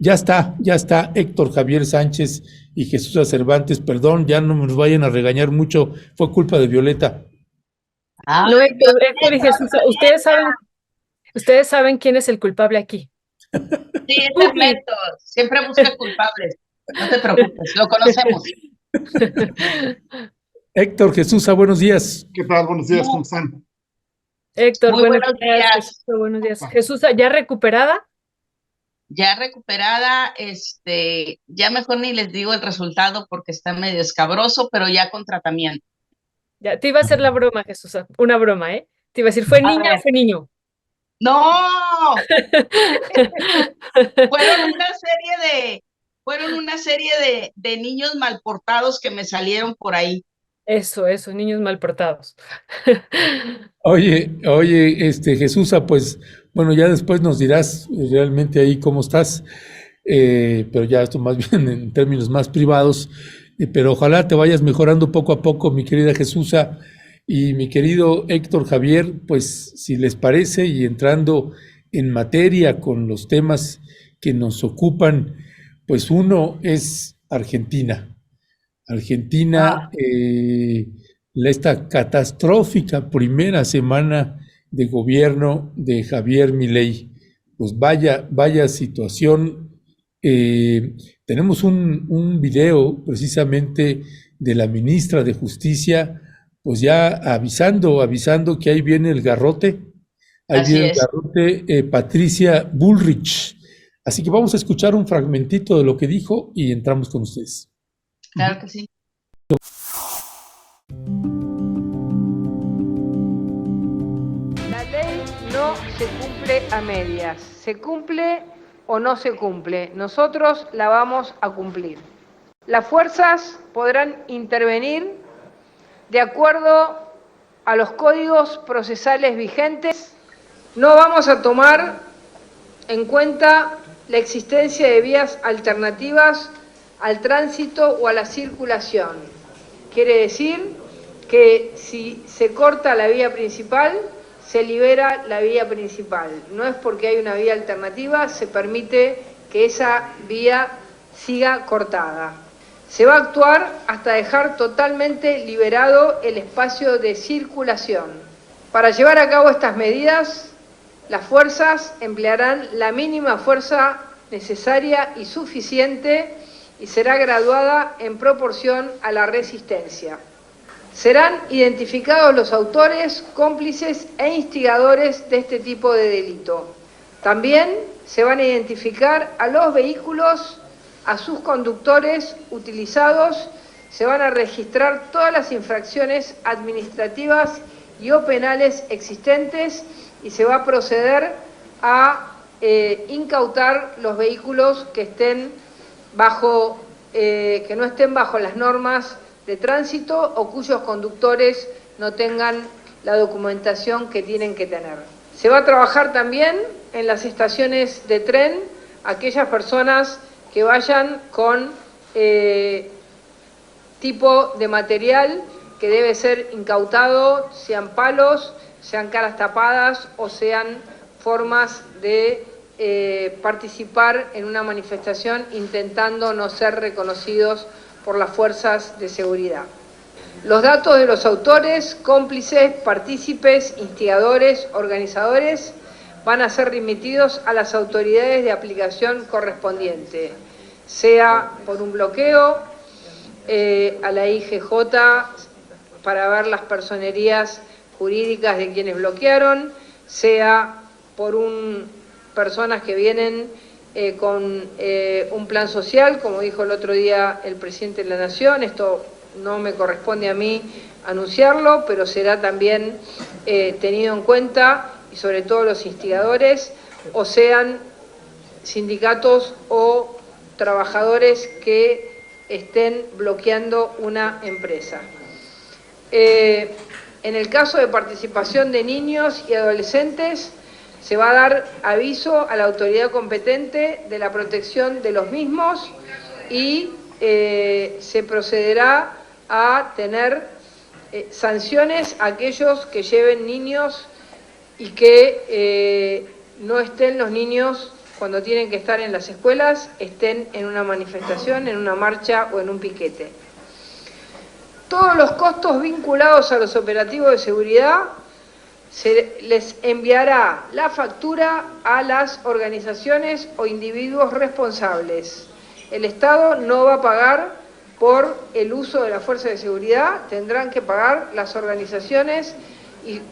Ya está Héctor Javier Sánchez y Jesús Cervantes. Perdón, ya no nos vayan a regañar mucho, fue culpa de Violeta. No, Héctor y Jesús, ustedes saben quién es el culpable aquí. Sí, es Ernesto, siempre busca culpables. No te preocupes, lo conocemos. Héctor, Jesús, buenos días. ¿Qué tal? Buenos días, ¿cómo están? Héctor, Muy buenos buenos días. días. Jesús, buenos días. Jesús, ¿ya recuperada? Ya recuperada, ya mejor ni les digo el resultado porque está medio escabroso, pero ya con tratamiento. Ya, te iba a hacer la broma, Jesús, una broma, ¿eh? Te iba a decir, ¿fue niña o fue niño? ¡No! Fueron una serie de niños mal portados que me salieron por ahí. Eso, niños mal portados. Oye, Jesús, pues, bueno, ya después nos dirás realmente ahí cómo estás, pero ya esto más bien en términos más privados, pero ojalá te vayas mejorando poco a poco, mi querida Jesús, y mi querido Héctor Javier, pues, si les parece, y entrando en materia con los temas que nos ocupan, pues uno es Argentina. Argentina, esta catastrófica primera semana de gobierno de Javier Milei, pues vaya situación. Tenemos un video precisamente de la ministra de Justicia, pues ya avisando que ahí viene el garrote, Así es. Patricia Bullrich. Así que vamos a escuchar un fragmentito de lo que dijo y entramos con ustedes. Claro que sí. La ley no se cumple a medias, se cumple o no se cumple. Nosotros la vamos a cumplir. Las fuerzas podrán intervenir de acuerdo a los códigos procesales vigentes. No vamos a tomar en cuenta la existencia de vías alternativas al tránsito o a la circulación. Quiere decir que si se corta la vía principal, se libera la vía principal. No es porque hay una vía alternativa, se permite que esa vía siga cortada. Se va a actuar hasta dejar totalmente liberado el espacio de circulación. Para llevar a cabo estas medidas, las fuerzas emplearán la mínima fuerza necesaria y suficiente y será graduada en proporción a la resistencia. Serán identificados los autores, cómplices e instigadores de este tipo de delito. También se van a identificar a los vehículos, a sus conductores utilizados, se van a registrar todas las infracciones administrativas y o penales existentes y se va a proceder a incautar los vehículos que estén que no estén bajo las normas de tránsito o cuyos conductores no tengan la documentación que tienen que tener. Se va a trabajar también en las estaciones de tren, aquellas personas que vayan con tipo de material que debe ser incautado, sean palos, sean caras tapadas o sean formas de participar en una manifestación intentando no ser reconocidos por las fuerzas de seguridad. Los datos de los autores, cómplices, partícipes, instigadores, organizadores van a ser remitidos a las autoridades de aplicación correspondiente, sea por un bloqueo, a la IGJ para ver las personerías jurídicas de quienes bloquearon, sea por personas que vienen con un plan social, como dijo el otro día el presidente de la Nación. Esto no me corresponde a mí anunciarlo, pero será también tenido en cuenta, y sobre todo los instigadores, o sean sindicatos o trabajadores que estén bloqueando una empresa. En el caso de participación de niños y adolescentes, se va a dar aviso a la autoridad competente de la protección de los mismos y se procederá a tener sanciones a aquellos que lleven niños y que no estén los niños cuando tienen que estar en las escuelas, estén en una manifestación, en una marcha o en un piquete. Todos los costos vinculados a los operativos de seguridad se les enviará la factura a las organizaciones o individuos responsables. El Estado no va a pagar por el uso de la fuerza de seguridad, tendrán que pagar las organizaciones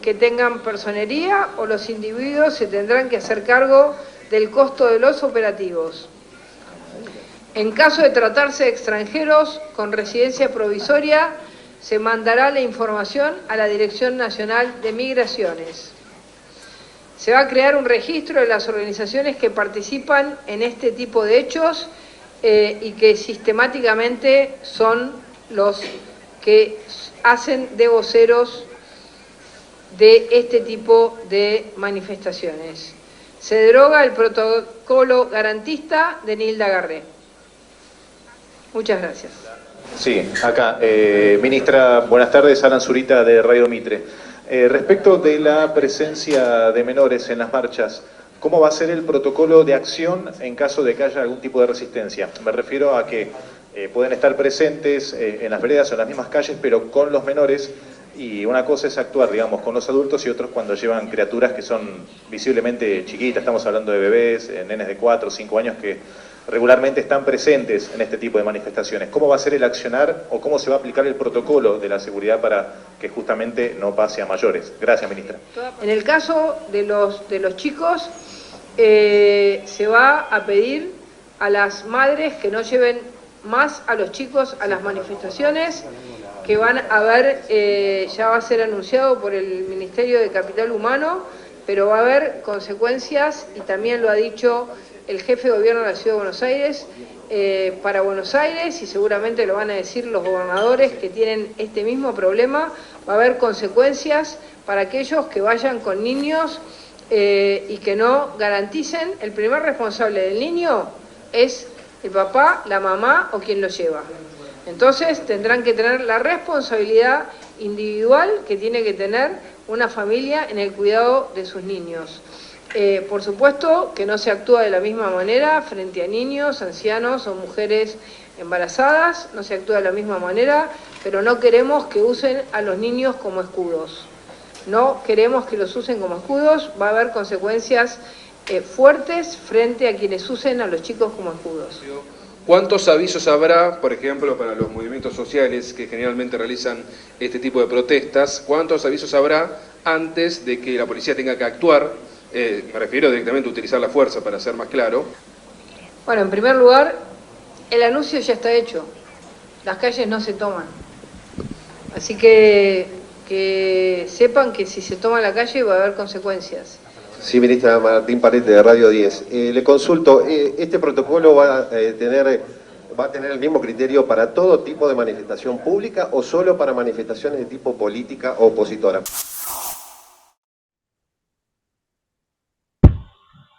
que tengan personería o los individuos se tendrán que hacer cargo del costo de los operativos. En caso de tratarse de extranjeros con residencia provisoria, se mandará la información a la Dirección Nacional de Migraciones. Se va a crear un registro de las organizaciones que participan en este tipo de hechos y que sistemáticamente son los que hacen de voceros de este tipo de manifestaciones. Se deroga el protocolo garantista de Nilda Garré. Muchas gracias. Sí, acá. Ministra, buenas tardes. Alan Zurita de Radio Mitre. Respecto de la presencia de menores en las marchas, ¿cómo va a ser el protocolo de acción en caso de que haya algún tipo de resistencia? Me refiero a que pueden estar presentes en las veredas o en las mismas calles, pero con los menores, y una cosa es actuar, digamos, con los adultos y otros cuando llevan criaturas que son visiblemente chiquitas. Estamos hablando de bebés, nenes de 4 o 5 años que regularmente están presentes en este tipo de manifestaciones. ¿Cómo va a ser el accionar o cómo se va a aplicar el protocolo de la seguridad para que justamente no pase a mayores? Gracias, ministra. En el caso de los chicos, se va a pedir a las madres que no lleven más a los chicos a las manifestaciones, que van a haber, ya va a ser anunciado por el Ministerio de Capital Humano, pero va a haber consecuencias, y también lo ha dicho el jefe de gobierno de la Ciudad de Buenos Aires, para Buenos Aires, y seguramente lo van a decir los gobernadores que tienen este mismo problema. Va a haber consecuencias para aquellos que vayan con niños y que no garanticen. El primer responsable del niño es el papá, la mamá o quien lo lleva. Entonces tendrán que tener la responsabilidad individual que tiene que tener una familia en el cuidado de sus niños. Por supuesto que no se actúa de la misma manera frente a niños, ancianos o mujeres embarazadas, no se actúa de la misma manera, pero no queremos que usen a los niños como escudos. No queremos que los usen como escudos, va a haber consecuencias fuertes frente a quienes usen a los chicos como escudos. ¿Cuántos avisos habrá, por ejemplo, para los movimientos sociales que generalmente realizan este tipo de protestas? ¿Cuántos avisos habrá antes de que la policía tenga que actuar? Me refiero directamente a utilizar la fuerza, para ser más claro. Bueno, en primer lugar, el anuncio ya está hecho. Las calles no se toman. Así que sepan que si se toma la calle va a haber consecuencias. Sí, ministra, Martín Parete de Radio 10. Le consulto, ¿este protocolo va a tener el mismo criterio para todo tipo de manifestación pública o solo para manifestaciones de tipo política o opositora?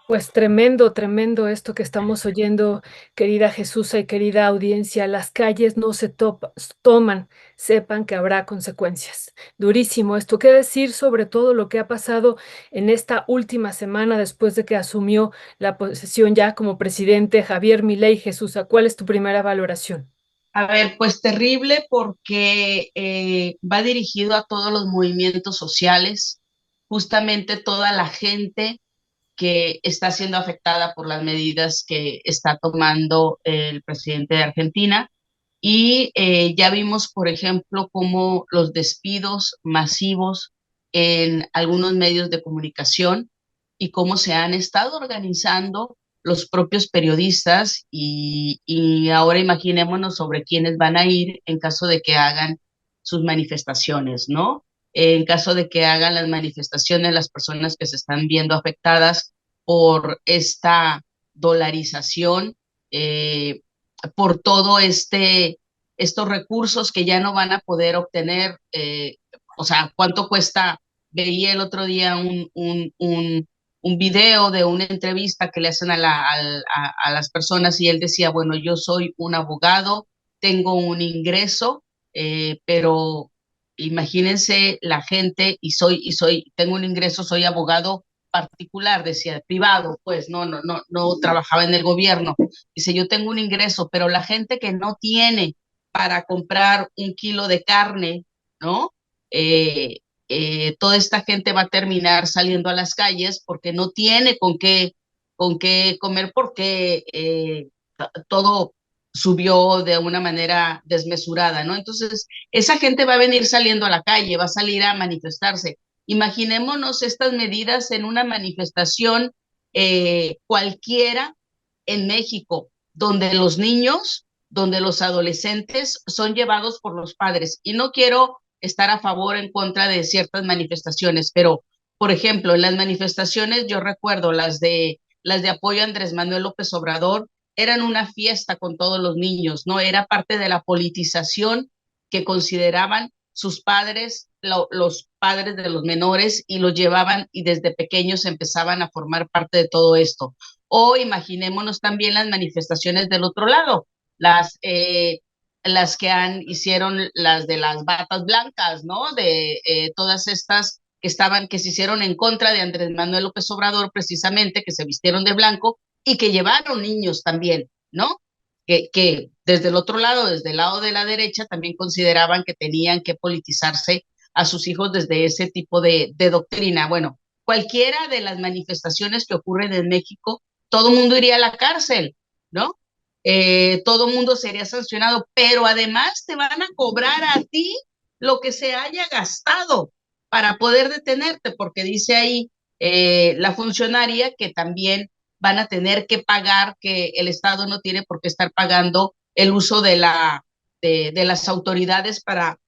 Pues tremendo, tremendo esto que estamos oyendo, querida Jesusa y querida audiencia. Las calles no se toman, sepan que habrá consecuencias. Durísimo esto. ¿Qué decir sobre todo lo que ha pasado en esta última semana después de que asumió la posesión ya como presidente Javier Milei? Jesusa, ¿cuál es tu primera valoración? A ver, pues terrible porque va dirigido a todos los movimientos sociales, justamente toda la gente que está siendo afectada por las medidas que está tomando el presidente de Argentina. Y ya vimos, por ejemplo, cómo los despidos masivos en algunos medios de comunicación y cómo se han estado organizando los propios periodistas y ahora imaginémonos sobre quiénes van a ir en caso de que hagan sus manifestaciones, ¿no? En caso de que hagan las manifestaciones, las personas que se están viendo afectadas por esta dolarización, por todo estos recursos que ya no van a poder obtener. O sea, ¿cuánto cuesta? Veía el otro día un video de una entrevista que le hacen a las personas y él decía, bueno, yo soy un abogado, tengo un ingreso, pero imagínense la gente, tengo un ingreso, soy abogado, particular, decía, privado, pues no trabajaba en el gobierno. Dice, yo tengo un ingreso, pero la gente que no tiene para comprar 1 kilo de carne, ¿no? Toda esta gente va a terminar saliendo a las calles porque no tiene con qué comer, porque todo subió de una manera desmesurada, ¿no? Entonces, esa gente va a venir saliendo a la calle, va a salir a manifestarse. Imaginémonos estas medidas en una manifestación cualquiera en México, donde los niños, donde los adolescentes son llevados por los padres. Y no quiero estar a favor o en contra de ciertas manifestaciones, pero, por ejemplo, en las manifestaciones, yo recuerdo las de apoyo a Andrés Manuel López Obrador, eran una fiesta con todos los niños, ¿no? Era parte de la politización que consideraban sus padres, los padres de los menores, y los llevaban y desde pequeños empezaban a formar parte de todo esto. O imaginémonos también las manifestaciones del otro lado, las que hicieron las de las batas blancas, ¿no? De todas estas que se hicieron en contra de Andrés Manuel López Obrador, precisamente, que se vistieron de blanco y que llevaron niños también, ¿no? Que desde el otro lado, desde el lado de la derecha, también consideraban que tenían que politizarse a sus hijos desde ese tipo de doctrina. Bueno, cualquiera de las manifestaciones que ocurren en México, todo el mundo iría a la cárcel, ¿no? Todo el mundo sería sancionado, pero además te van a cobrar a ti lo que se haya gastado para poder detenerte, porque dice ahí la funcionaria que también van a tener que pagar, que el Estado no tiene por qué estar pagando el uso de las autoridades para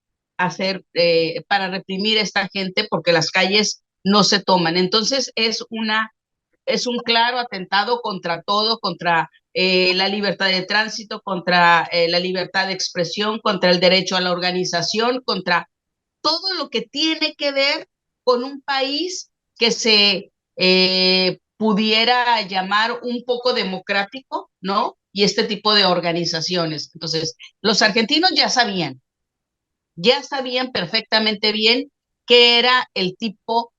para reprimir a esta gente, porque las calles no se toman. Entonces es un claro atentado contra todo, contra la libertad de tránsito, contra la libertad de expresión, contra el derecho a la organización, contra todo lo que tiene que ver con un país que se pudiera llamar un poco democrático, ¿no? Y este tipo de organizaciones. Entonces, los argentinos ya sabían perfectamente bien qué era el tipo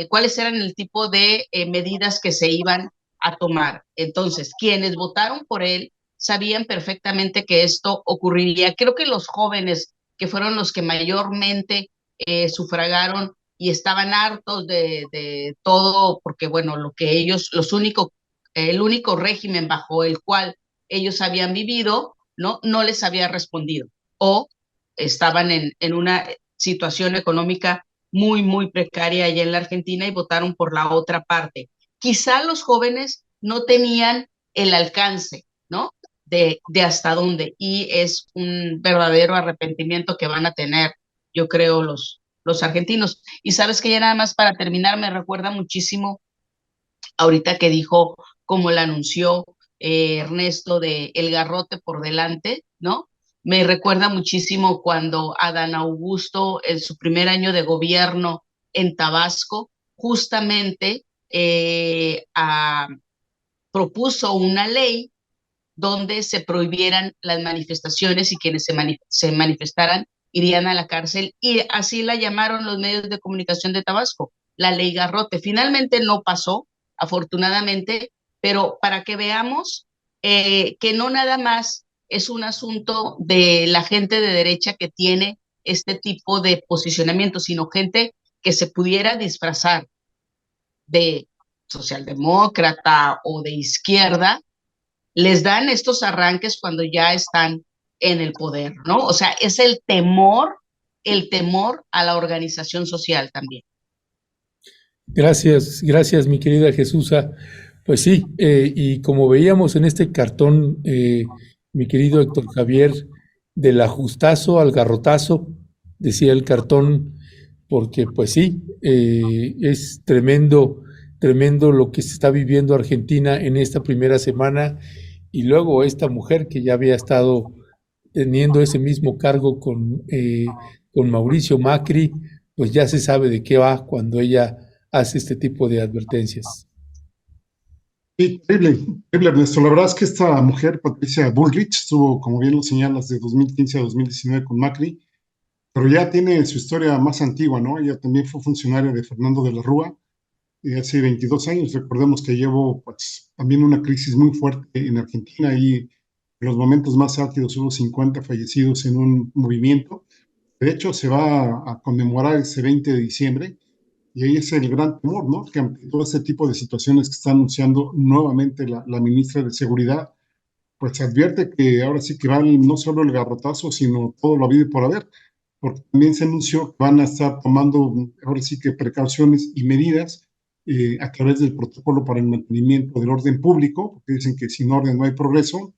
cuáles eran el tipo de medidas que se iban a tomar. Entonces, quienes votaron por él sabían perfectamente que esto ocurriría. Creo que los jóvenes, que fueron los que mayormente sufragaron y estaban hartos de todo, porque bueno, el único régimen bajo el cual ellos habían vivido, no les había respondido, o estaban en una situación económica muy, muy precaria allá en la Argentina y votaron por la otra parte. Quizá los jóvenes no tenían el alcance, ¿no? De hasta dónde, y es un verdadero arrepentimiento que van a tener, yo creo, los argentinos. Y sabes que ya nada más para terminar, me recuerda muchísimo ahorita que dijo, como la anunció Ernesto, de el garrote por delante, ¿no? Me recuerda muchísimo cuando Adán Augusto, en su primer año de gobierno en Tabasco, justamente propuso una ley donde se prohibieran las manifestaciones y quienes se manifestaran irían a la cárcel, y así la llamaron los medios de comunicación de Tabasco, la ley Garrote. Finalmente no pasó, afortunadamente, pero para que veamos que no nada más es un asunto de la gente de derecha que tiene este tipo de posicionamiento, sino gente que se pudiera disfrazar de socialdemócrata o de izquierda, les dan estos arranques cuando ya están en el poder, ¿no? O sea, es el temor a la organización social también. Gracias, gracias, mi querida Jesusa. Pues sí, y como veíamos en este cartón, mi querido Héctor Javier, del ajustazo al garrotazo, decía el cartón, porque pues sí, es tremendo, tremendo lo que se está viviendo Argentina en esta primera semana, y luego esta mujer que ya había estado teniendo ese mismo cargo con Mauricio Macri, pues ya se sabe de qué va cuando ella hace este tipo de advertencias. Sí, terrible, terrible, Ernesto. La verdad es que esta mujer, Patricia Bullrich, estuvo, como bien lo señalas, de 2015 a 2019 con Macri, pero ya tiene su historia más antigua, ¿no? Ella también fue funcionaria de Fernando de la Rúa, hace 22 años. Recordemos que llevo pues, también una crisis muy fuerte en Argentina y en los momentos más álgidos hubo 50 fallecidos en un movimiento. De hecho, se va a conmemorar ese 20 de diciembre y ahí es el gran temor, ¿no? Que ante todo este tipo de situaciones que está anunciando nuevamente la ministra de Seguridad, pues se advierte que ahora sí que van no solo el garrotazo, sino todo lo habido y por haber, porque también se anunció que van a estar tomando ahora sí que precauciones y medidas a través del protocolo para el mantenimiento del orden público, porque dicen que sin orden no hay progreso.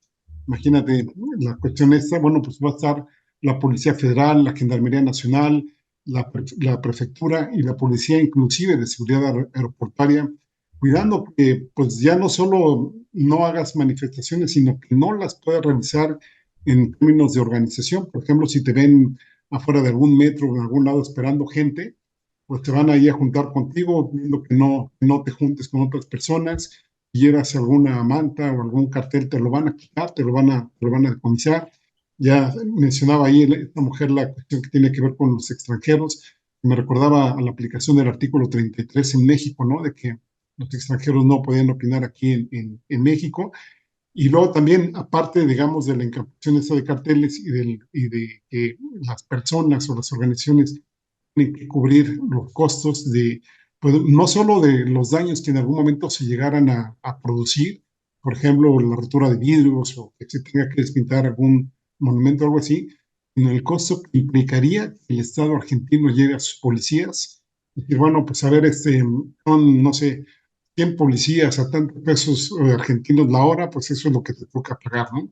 Imagínate la cuestión esta, bueno, pues va a estar la Policía Federal, la Gendarmería Nacional, la Prefectura y la Policía inclusive de Seguridad Aeroportuaria, cuidando que pues ya no solo no hagas manifestaciones, sino que no las puedas realizar en términos de organización. Por ejemplo, si te ven afuera de algún metro o en algún lado esperando gente, pues te van ahí a juntar contigo, viendo que no te juntes con otras personas, llevas alguna manta o algún cartel, te lo van a quitar, te lo van a decomisar. Ya mencionaba ahí esta mujer la cuestión que tiene que ver con los extranjeros. Me recordaba a la aplicación del artículo 33 en México, ¿no? De que los extranjeros no podían opinar aquí en México. Y luego también, aparte, digamos, de la encapuchación esta de carteles y de que las personas o las organizaciones tienen que cubrir los costos de, pues, no solo de los daños que en algún momento se llegaran a producir, por ejemplo, la rotura de vidrios o que se tenga que despintar algún monumento o algo así, sino el costo que implicaría que el Estado argentino llegue a sus policías y decir, bueno, pues a ver, son, no sé, 100 policías a tantos pesos argentinos la hora, pues eso es lo que te toca pagar, ¿no?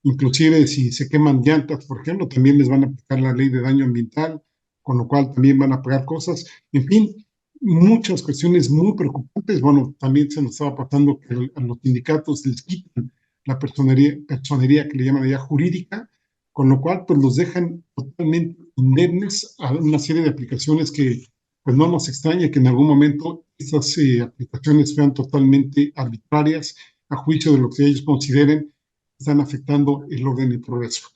Inclusive si se queman llantas, por ejemplo, también les van a aplicar la ley de daño ambiental, con lo cual también van a pagar cosas. En fin, muchas cuestiones muy preocupantes. Bueno, también se nos estaba pasando que a los sindicatos les quitan la personería que le llaman allá jurídica, con lo cual pues los dejan totalmente indemnes a una serie de aplicaciones que pues no nos extraña que en algún momento estas aplicaciones sean totalmente arbitrarias a juicio de lo que ellos consideren están afectando el orden y el progreso.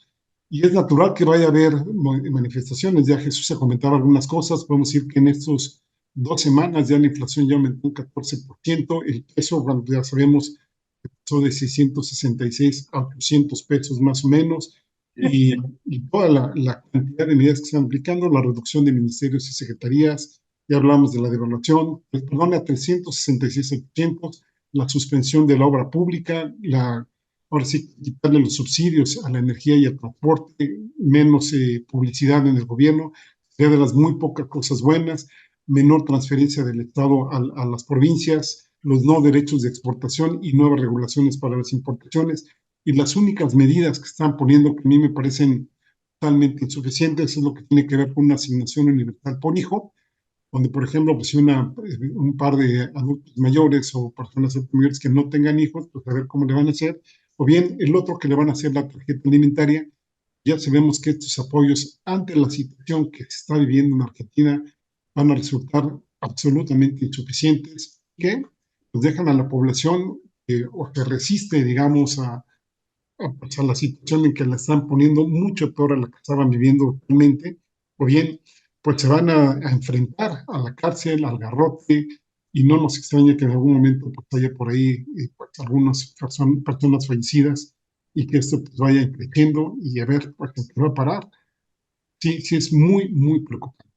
Y es natural que vaya a haber manifestaciones. Ya Jesús ha comentado algunas cosas. Podemos decir que en estos 2 semanas ya la inflación ya aumentó un 14%. El peso, bueno, ya sabemos que pasó de 666 a 800 pesos más o menos. Y toda la cantidad de medidas que se están aplicando, la reducción de ministerios y secretarías, ya hablamos de la devaluación, perdón, a 366 a 800, la suspensión de la obra pública, ahora sí, quitarle los subsidios a la energía y al transporte, menos publicidad en el gobierno, sería de las muy pocas cosas buenas, menor transferencia del Estado a las provincias, los no derechos de exportación y nuevas regulaciones para las importaciones. Y las únicas medidas que están poniendo que a mí me parecen totalmente insuficientes es lo que tiene que ver con una asignación universal por hijo, donde, por ejemplo, pues si un par de adultos mayores o personas mayores que no tengan hijos, pues a ver cómo le van a hacer, o bien el otro que le van a hacer la tarjeta alimentaria. Ya sabemos que estos apoyos ante la situación que se está viviendo en Argentina van a resultar absolutamente insuficientes, que pues dejan a la población o que resiste, digamos, pues, a la situación en que la están poniendo mucho peor a la que estaban viviendo actualmente, o bien pues se van a enfrentar a la cárcel, al garrote, y no nos extraña que en algún momento pues, haya por ahí pues, algunas personas fallecidas y que esto pues, vaya creciendo y a ver pues, en qué va a parar. Sí, sí es muy, muy preocupante.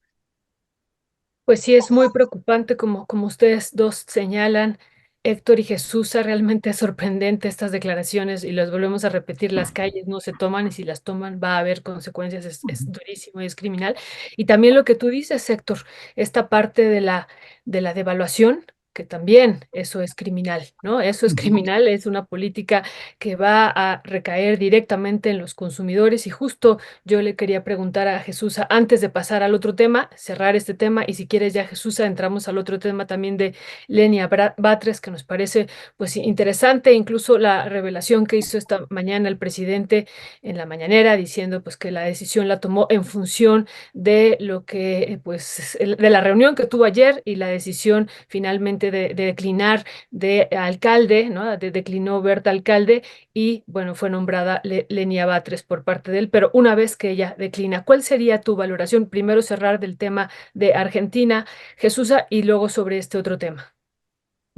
Pues sí, es muy preocupante como ustedes dos señalan, Héctor y Jesús, realmente es sorprendente estas declaraciones y las volvemos a repetir, las calles no se toman y si las toman va a haber consecuencias, es durísimo y es criminal. Y también lo que tú dices, Héctor, esta parte de la devaluación, que también eso es criminal, ¿no? Eso es criminal, es una política que va a recaer directamente en los consumidores y justo yo le quería preguntar a Jesús antes de pasar al otro tema, cerrar este tema y si quieres ya Jesús entramos al otro tema también de Lenia Batres que nos parece pues interesante, incluso la revelación que hizo esta mañana el presidente en la mañanera diciendo pues que la decisión la tomó en función de lo que pues de la reunión que tuvo ayer y la decisión finalmente de declinar de alcalde, ¿no? Declinó Berta alcalde y bueno, fue nombrada Lenia Batres por parte de él, pero una vez que ella declina, ¿cuál sería tu valoración? Primero cerrar del tema de Argentina, Jesús, y luego sobre este otro tema.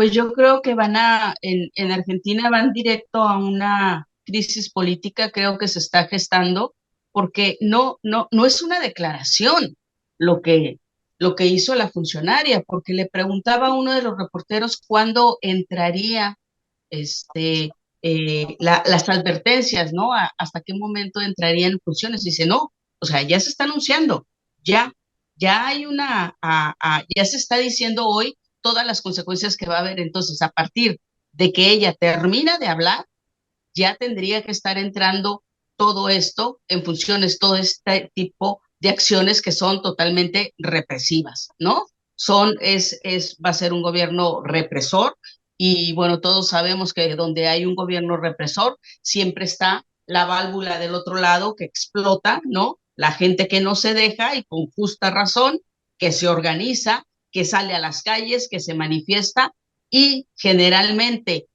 Pues yo creo que en Argentina van directo a una crisis política, creo que se está gestando, porque no es una declaración lo lo que hizo la funcionaria, porque le preguntaba a uno de los reporteros cuándo entraría este, las advertencias, ¿no? Hasta qué momento entrarían en funciones. Dice, no, o sea, ya se está anunciando, ya, ya hay ya se está diciendo hoy todas las consecuencias que va a haber. Entonces, a partir de que ella termina de hablar, ya tendría que estar entrando todo esto en funciones, todo este tipo de acciones que son totalmente represivas, ¿no? Va a ser un gobierno represor y bueno, todos sabemos que donde hay un gobierno represor siempre está la válvula del otro lado que explota, ¿no? La gente que no se deja y con justa razón, que se organiza, que sale a las calles, que se manifiesta y generalmente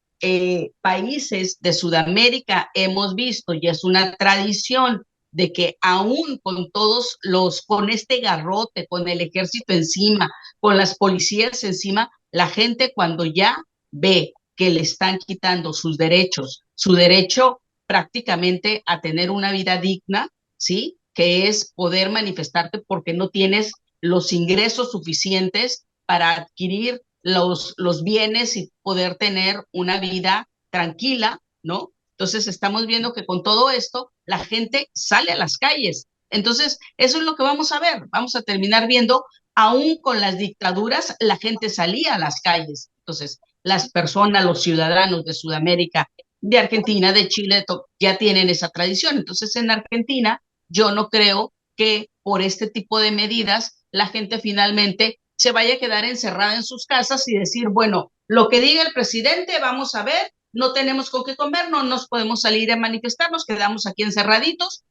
países de Sudamérica hemos visto, y es una tradición, de que aún con con este garrote, con el ejército encima, con las policías encima, la gente cuando ya ve que le están quitando sus derechos, su derecho prácticamente a tener una vida digna, ¿sí? Que es poder manifestarte porque no tienes los ingresos suficientes para adquirir los bienes y poder tener una vida tranquila, ¿no? Entonces estamos viendo que con todo esto la gente sale a las calles. Entonces, eso es lo que vamos a ver. Vamos a terminar viendo, aún con las dictaduras, la gente salía a las calles. Entonces, las personas, los ciudadanos de Sudamérica, de Argentina, de Chile, ya tienen esa tradición. Entonces, en Argentina, yo no creo que por este tipo de medidas la gente finalmente se vaya a quedar encerrada en sus casas y decir, bueno, lo que diga el presidente, vamos a ver, no tenemos con qué comer, no nos podemos salir a manifestar, nos quedamos aquí encerraditos,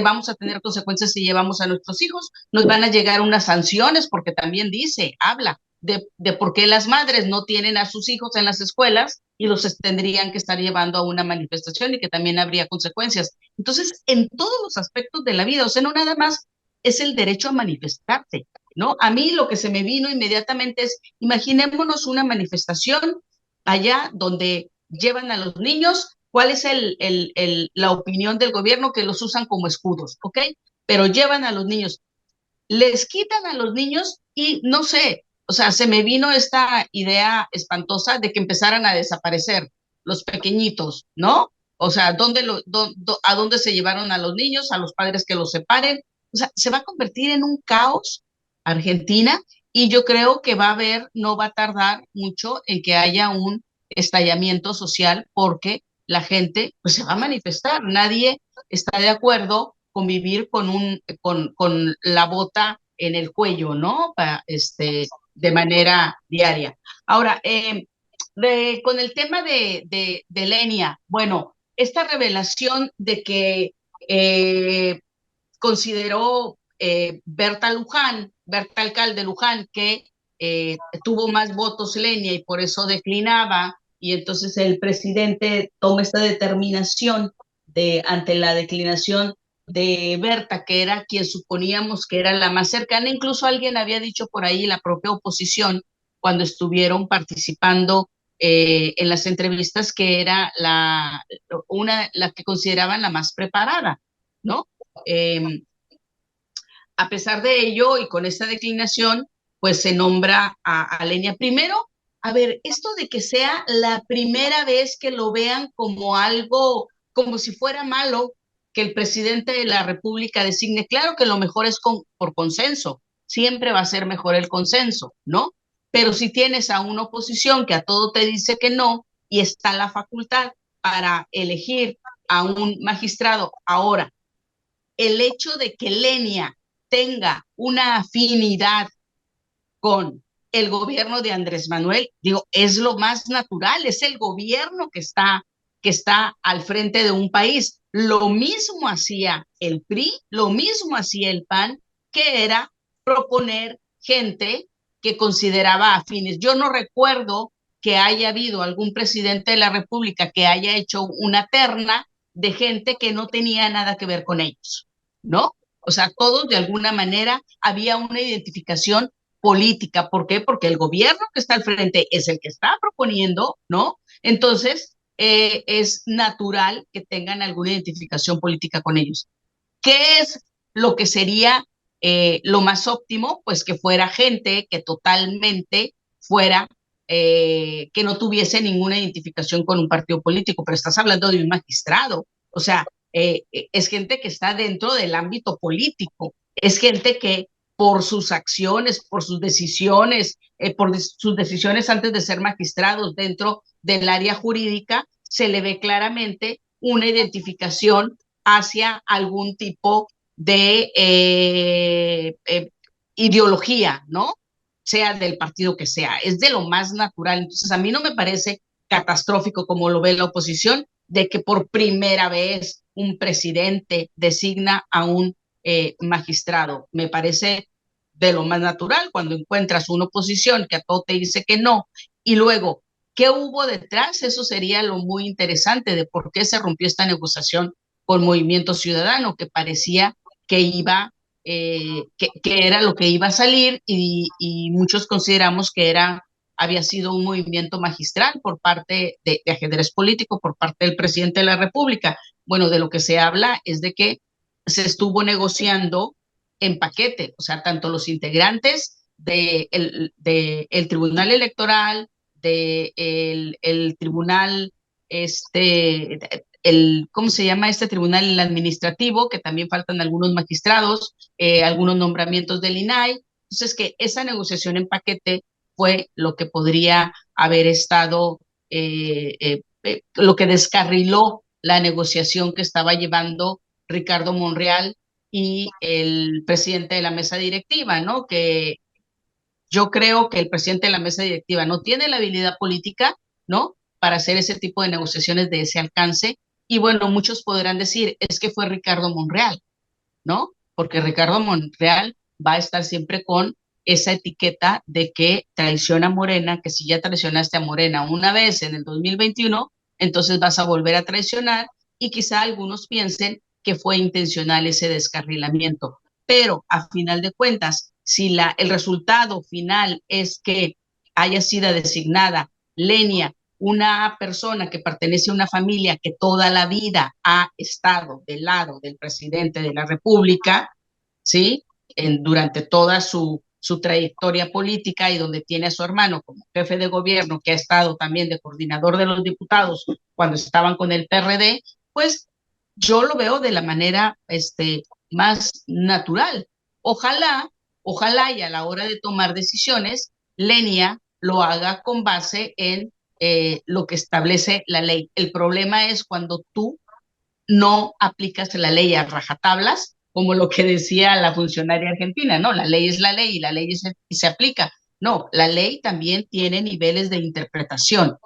vamos a tener consecuencias si llevamos a nuestros hijos, nos van a llegar unas sanciones, porque también habla de por qué las madres no tienen a sus hijos en las escuelas y los tendrían que estar llevando a una manifestación y que también habría consecuencias. Entonces, en todos los aspectos de la vida, o sea, no nada más es el derecho a manifestarte, ¿no? A mí lo que se me vino inmediatamente es, imaginémonos una manifestación allá donde llevan a los niños, ¿cuál es la opinión del gobierno? Que los usan como escudos, ¿ok? Pero llevan a los niños, les quitan a los niños y no sé, o sea, se me vino esta idea espantosa de que empezaran a desaparecer los pequeñitos, ¿no? O sea, ¿a dónde se llevaron a los niños? A los padres que los separen. O sea, se va a convertir en un caos Argentina y yo creo que no va a tardar mucho en que haya un estallamiento social porque la gente pues se va a manifestar. Nadie está de acuerdo con vivir con la bota en el cuello, ¿no? De manera diaria. Ahora, con el tema de Lenia, bueno, esta revelación de que consideró Berta Alcalde Luján, que tuvo más votos Lenia y por eso declinaba, y entonces el presidente toma esta determinación ante la declinación de Berta, que era quien suponíamos que era la más cercana, incluso alguien había dicho por ahí, la propia oposición, cuando estuvieron participando en las entrevistas, que era la que consideraban la más preparada, ¿no? A pesar de ello, y con esta declinación, pues se nombra a Lenia. Primero, a ver, esto de que sea la primera vez que lo vean como algo, como si fuera malo, que el presidente de la República designe, claro que lo mejor es por consenso, siempre va a ser mejor el consenso, ¿no? Pero si tienes a una oposición que a todo te dice que no, y está la facultad para elegir a un magistrado, ahora, el hecho de que Lenia tenga una afinidad con el gobierno de Andrés Manuel, digo, es lo más natural, es el gobierno que está al frente de un país. Lo mismo hacía el PRI, lo mismo hacía el PAN, que era proponer gente que consideraba afines. Yo no recuerdo que haya habido algún presidente de la República que haya hecho una terna de gente que no tenía nada que ver con ellos, ¿no? O sea, todos de alguna manera había una identificación política. ¿Por qué? Porque el gobierno que está al frente es el que está proponiendo, ¿no? Entonces, es natural que tengan alguna identificación política con ellos. ¿Qué es lo que sería lo más óptimo? Pues que fuera gente que totalmente fuera, que no tuviese ninguna identificación con un partido político, pero estás hablando de un magistrado, o sea, es gente que está dentro del ámbito político, es gente que por sus acciones, por sus decisiones antes de ser magistrados dentro del área jurídica, se le ve claramente una identificación hacia algún tipo de ideología, ¿no? Sea del partido que sea, es de lo más natural. Entonces, a mí no me parece catastrófico, como lo ve la oposición, de que por primera vez un presidente designa a un magistrado. Me parece de lo más natural cuando encuentras una oposición que a todo te dice que no, y luego, ¿qué hubo detrás? Eso sería lo muy interesante de por qué se rompió esta negociación con Movimiento Ciudadano, que parecía que iba, que era lo que iba a salir, y muchos consideramos que había sido un movimiento magistral por parte de ajedrez político, por parte del presidente de la República. Bueno, de lo que se habla es de que se estuvo negociando en paquete, o sea, tanto los integrantes del Tribunal Electoral, el tribunal, ¿cómo se llama este tribunal? El administrativo, que también faltan algunos magistrados, algunos nombramientos del INAI. Entonces, que esa negociación en paquete fue lo que podría haber estado, lo que descarriló la negociación que estaba llevando Ricardo Monreal y el presidente de la mesa directiva, ¿no? Que yo creo que el presidente de la mesa directiva no tiene la habilidad política, ¿no? Para hacer ese tipo de negociaciones de ese alcance. Y bueno, muchos podrán decir, es que fue Ricardo Monreal, ¿no? Porque Ricardo Monreal va a estar siempre con esa etiqueta de que traiciona a Morena, que si ya traicionaste a Morena una vez en el 2021, entonces vas a volver a traicionar, y quizá algunos piensen que fue intencional ese descarrilamiento. Pero a final de cuentas, si el resultado final es que haya sido designada Lenia, una persona que pertenece a una familia que toda la vida ha estado del lado del presidente de la República, ¿sí? Durante toda su trayectoria política, y donde tiene a su hermano como jefe de gobierno, que ha estado también de coordinador de los diputados cuando estaban con el PRD, pues yo lo veo de la manera más natural. Ojalá y a la hora de tomar decisiones, Lenia lo haga con base en lo que establece la ley. El problema es cuando tú no aplicas la ley a rajatablas, como lo que decía la funcionaria argentina, ¿no? La ley es la ley y la ley se aplica. No, la ley también tiene niveles de interpretación,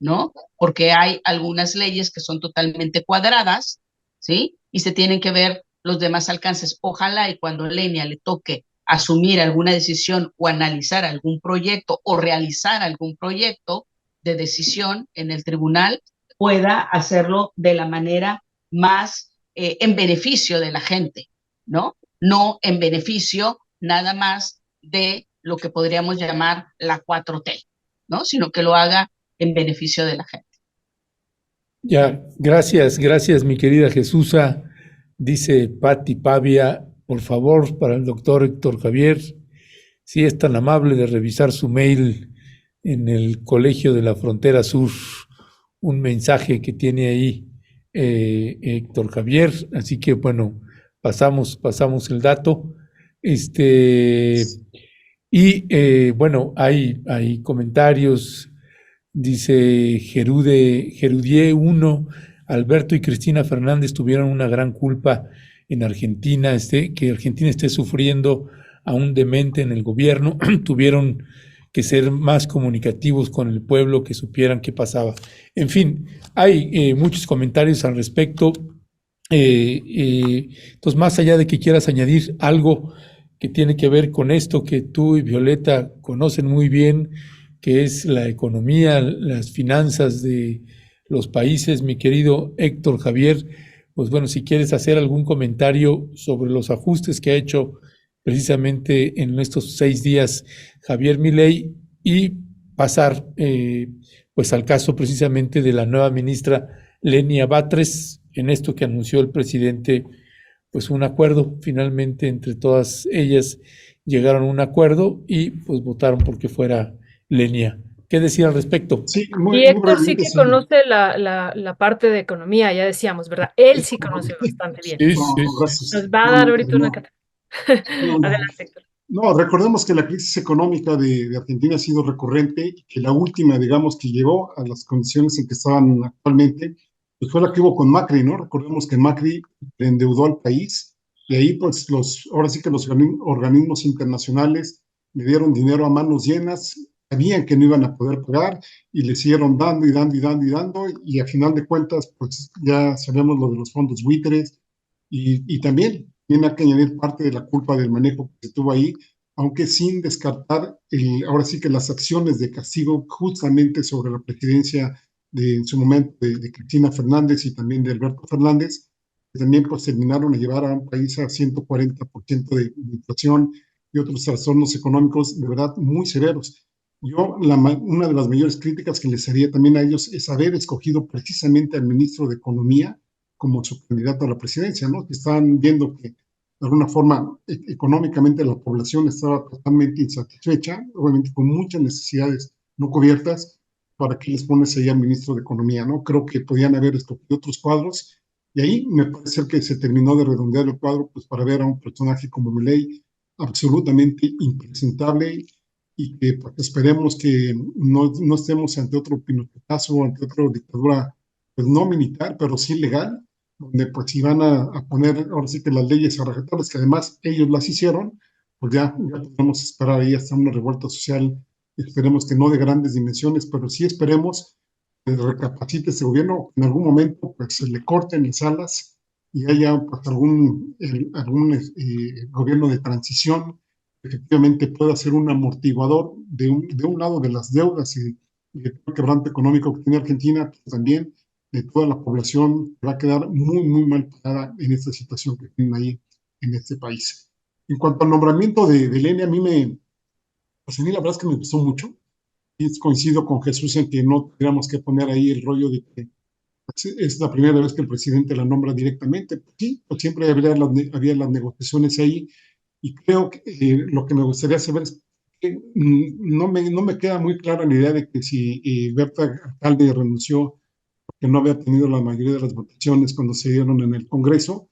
¿no? Porque hay algunas leyes que son totalmente cuadradas, ¿sí? Y se tienen que ver los demás alcances. Ojalá y cuando Lenia le toque asumir alguna decisión o analizar algún proyecto o realizar algún proyecto de decisión en el tribunal, pueda hacerlo de la manera más en beneficio de la gente, ¿no? No en beneficio nada más de lo que podríamos llamar la 4T, ¿no? Sino que lo haga en beneficio de la gente. Ya, gracias, mi querida Jesusa. Dice Patti Pavia, por favor, para el doctor Héctor Javier, si es tan amable de revisar su mail en el Colegio de la Frontera Sur, un mensaje que tiene ahí Héctor Javier, así que bueno, pasamos el dato. Bueno, hay comentarios. Dice Gerudie 1, Alberto y Cristina Fernández tuvieron una gran culpa en Argentina, que Argentina esté sufriendo a un demente en el gobierno, tuvieron que ser más comunicativos con el pueblo, que supieran qué pasaba. En fin, hay muchos comentarios al respecto. Entonces, más allá de que quieras añadir algo que tiene que ver con esto que tú y Violeta conocen muy bien, que es la economía, las finanzas de los países, mi querido Héctor Javier, pues bueno, si quieres hacer algún comentario sobre los ajustes que ha hecho precisamente en estos 6 días Javier Milei y pasar pues al caso precisamente de la nueva ministra Lenia Batres, en esto que anunció el presidente, pues un acuerdo, finalmente entre todas ellas llegaron a un acuerdo y pues votaron porque fuera Lenia. ¿Qué decir al respecto? Sí, Y muy Héctor sí brevemente, que sí. conoce la parte de economía, ya decíamos, ¿verdad? Él sí conoce bastante bien. Sí, No, sí. gracias. Nos va a dar ahorita una No, cátedra. no, Adelante, Héctor. no, recordemos que la crisis económica de Argentina ha sido recurrente y que la última, digamos, que llegó a las condiciones en que estaban actualmente, pues fue la que hubo con Macri, ¿no? Recordemos que Macri endeudó al país y ahí, pues, ahora sí que los organismos internacionales le dieron dinero a manos llenas, sabían que no iban a poder pagar y le siguieron dando y dando y dando y dando y a final de cuentas, pues, ya sabemos lo de los fondos buitres y también tiene que añadir parte de la culpa del manejo que se tuvo ahí, aunque sin descartar ahora sí que las acciones de castigo justamente sobre la presidencia en su momento de Cristina Fernández y también de Alberto Fernández, que también pues terminaron a llevar a un país a 140% de inflación y otros trastornos económicos de verdad muy severos. Una de las mayores críticas que les haría también a ellos es haber escogido precisamente al ministro de Economía como su candidato a la presidencia, ¿no? Que estaban viendo que de alguna forma económicamente la población estaba totalmente insatisfecha, obviamente con muchas necesidades no cubiertas, ¿para qué les pones ahí al ministro de Economía, no? Creo que podían haber escogido otros cuadros y ahí me parece que se terminó de redondear el cuadro pues para ver a un personaje como Milei absolutamente impresentable y que pues, esperemos que no estemos ante otro pinochetazo, ante otra dictadura pues no militar, pero sí legal, donde pues iban a poner ahora sí que las leyes a rajatablas, que además ellos las hicieron, pues ya podemos esperar ahí hasta una revuelta social, esperemos que no de grandes dimensiones, pero sí esperemos que recapacite ese gobierno, en algún momento pues se le corten las alas y haya pues algún gobierno de transición que efectivamente pueda ser un amortiguador de un lado de las deudas y de todo el quebranto económico que tiene Argentina, pero también de toda la población que va a quedar muy, muy mal parada en esta situación que tienen ahí en este país. En cuanto al nombramiento de Lenia, pues a mí la verdad es que me gustó mucho. Y coincido con Jesús en que no tuviéramos que poner ahí el rollo de que pues, es la primera vez que el presidente la nombra directamente. Pues, sí, pues siempre había las negociaciones ahí. Y creo que lo que me gustaría saber es que no me queda muy clara la idea de que si Berta Alcalde renunció que no había tenido la mayoría de las votaciones cuando se dieron en el Congreso,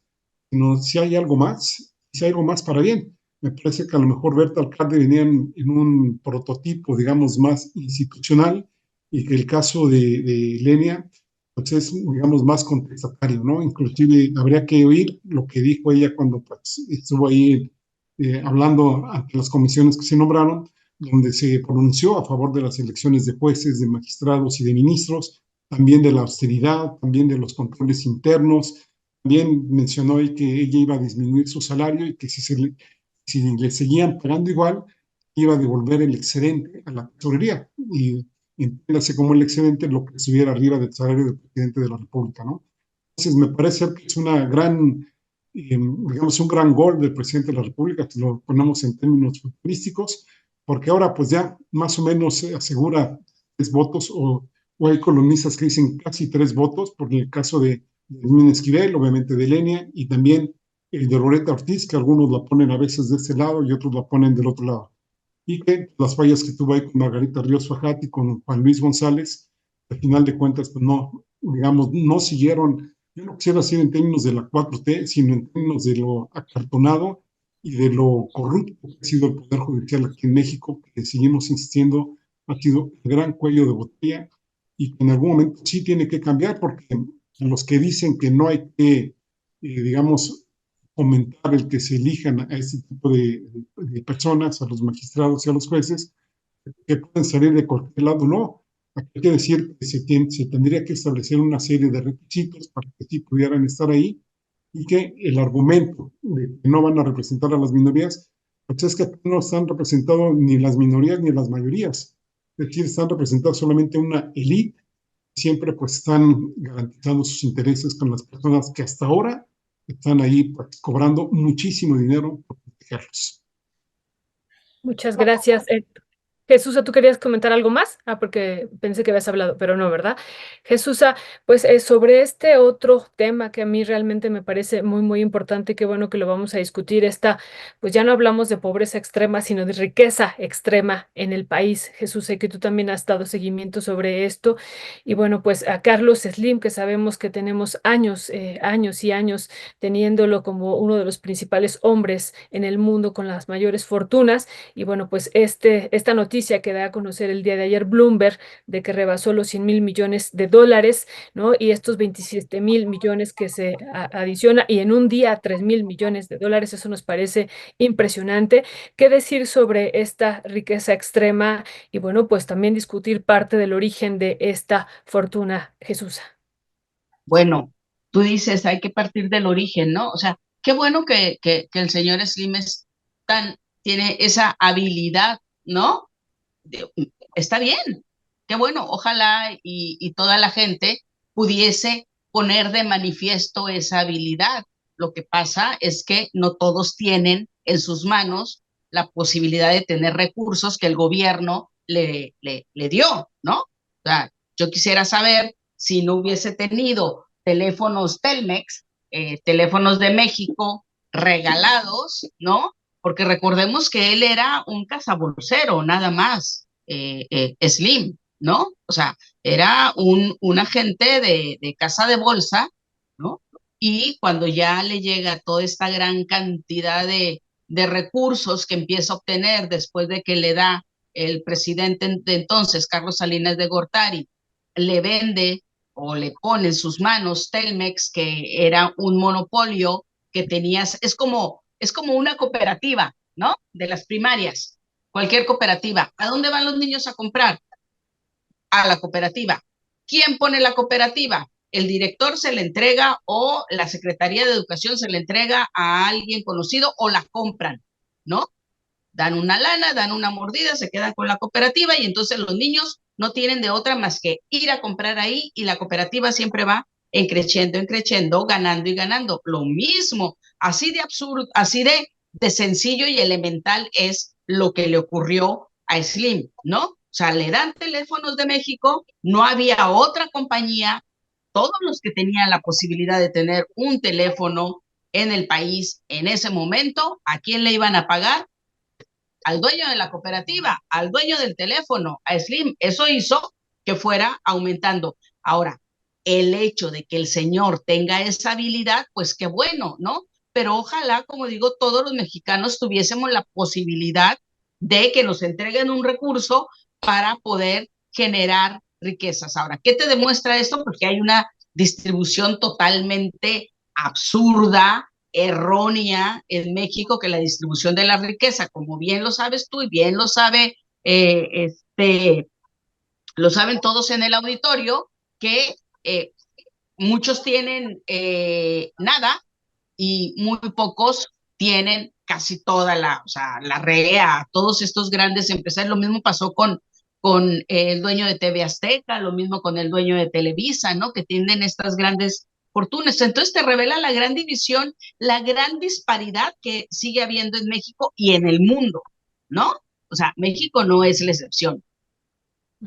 sino si hay algo más, si hay algo más para bien. Me parece que a lo mejor Berta Alcalde venía en un prototipo, digamos, más institucional y que el caso de Lenia, pues es, digamos, más contestatario, ¿no? Inclusive habría que oír lo que dijo ella cuando pues, estuvo ahí hablando ante las comisiones que se nombraron, donde se pronunció a favor de las elecciones de jueces, de magistrados y de ministros, también de la austeridad, también de los controles internos. También mencionó ahí que ella iba a disminuir su salario y que si le seguían pagando igual, iba a devolver el excedente a la tesorería. Y entiéndase como el excedente lo que estuviera arriba del salario del presidente de la República, ¿no? Entonces, me parece que es una gran, digamos, un gran gol del presidente de la República, si lo ponemos en términos futbolísticos, porque ahora pues ya más o menos se asegura 3 votos o hay columnistas que dicen casi 3 votos, por el caso de Yasmín Esquivel, obviamente de Lenia, y también el de Loretta Ortiz, que algunos la ponen a veces de este lado y otros la ponen del otro lado. Y que las fallas que tuvo ahí con Margarita Ríos Fajat y con Juan Luis González, al final de cuentas, pues no, digamos, no siguieron, yo no quisiera decir en términos de la 4T, sino en términos de lo acartonado y de lo corrupto que ha sido el Poder Judicial aquí en México, que seguimos insistiendo, ha sido el gran cuello de botella y que en algún momento sí tiene que cambiar, porque los que dicen que no hay que, digamos, fomentar el que se elijan a este tipo de personas, a los magistrados y a los jueces, que pueden salir de cualquier lado, no. Hay que decir que se tendría que establecer una serie de requisitos para que sí pudieran estar ahí y que el argumento de que no van a representar a las minorías, pues es que no están representados ni las minorías ni las mayorías. Es decir, están representados solamente una élite, siempre pues están garantizando sus intereses con las personas que hasta ahora están ahí pues, cobrando muchísimo dinero por protegerlos. Muchas gracias. Jesús, ¿tú querías comentar algo más? Porque pensé que habías hablado, pero no, ¿verdad? Jesús, pues sobre este otro tema que a mí realmente me parece muy, muy importante, qué bueno que lo vamos a discutir, pues ya no hablamos de pobreza extrema, sino de riqueza extrema en el país. Jesús, sé que tú también has dado seguimiento sobre esto. Y bueno, pues a Carlos Slim, que sabemos que tenemos años, años y años teniéndolo como uno de los principales hombres en el mundo con las mayores fortunas. Y bueno, pues esta noticia que da a conocer el día de ayer Bloomberg de que rebasó los 100.000 millones de dólares, ¿no? Y estos 27.000 millones que se adiciona y en un día 3.000 millones de dólares, eso nos parece impresionante. ¿Qué decir sobre esta riqueza extrema? Y bueno, pues también discutir parte del origen de esta fortuna, Jesús. Bueno, tú dices, hay que partir del origen, ¿no? O sea, qué bueno que el señor Slim tiene esa habilidad, ¿no? De- Está bien, qué bueno, ojalá y toda la gente pudiese poner de manifiesto esa habilidad. Lo que pasa es que no todos tienen en sus manos la posibilidad de tener recursos que el gobierno le dio, ¿no? O sea, yo quisiera saber si no hubiese tenido teléfonos Telmex, teléfonos de México regalados, ¿no? Porque recordemos que él era un cazabolsero, nada más, Slim, ¿no? O sea, era un agente de casa de bolsa, ¿no? Y cuando ya le llega toda esta gran cantidad de recursos que empieza a obtener después de que le da el presidente de entonces, Carlos Salinas de Gortari, le vende o le pone en sus manos Telmex, que era un monopolio que tenías, es como una cooperativa, ¿no? De las primarias, cualquier cooperativa. ¿A dónde van los niños a comprar? A la cooperativa. ¿Quién pone la cooperativa? El director se le entrega o la Secretaría de Educación se le entrega a alguien conocido o la compran, ¿no? Dan una lana, dan una mordida, se quedan con la cooperativa y entonces los niños no tienen de otra más que ir a comprar ahí y la cooperativa siempre va en creciendo, ganando y ganando. Lo mismo, así de absurdo, así de sencillo y elemental es lo que le ocurrió a Slim, ¿no? O sea, le dan teléfonos de México, no había otra compañía, todos los que tenían la posibilidad de tener un teléfono en el país en ese momento, ¿a quién le iban a pagar? Al dueño de la cooperativa, al dueño del teléfono, a Slim. Eso hizo que fuera aumentando. Ahora, el hecho de que el señor tenga esa habilidad, pues qué bueno, ¿no? Pero ojalá, como digo, todos los mexicanos tuviésemos la posibilidad de que nos entreguen un recurso para poder generar riquezas. Ahora, ¿qué te demuestra esto? Porque hay una distribución totalmente absurda, errónea en México, que la distribución de la riqueza, como bien lo sabes tú y bien lo sabe, lo saben todos en el auditorio, que muchos tienen nada y muy pocos tienen casi toda o sea, la REA, todos estos grandes empresarios. Lo mismo pasó con el dueño de TV Azteca, lo mismo con el dueño de Televisa, ¿no? Que tienen estas grandes fortunas. Entonces te revela la gran división, la gran disparidad que sigue habiendo en México y en el mundo, ¿no? O sea, México no es la excepción.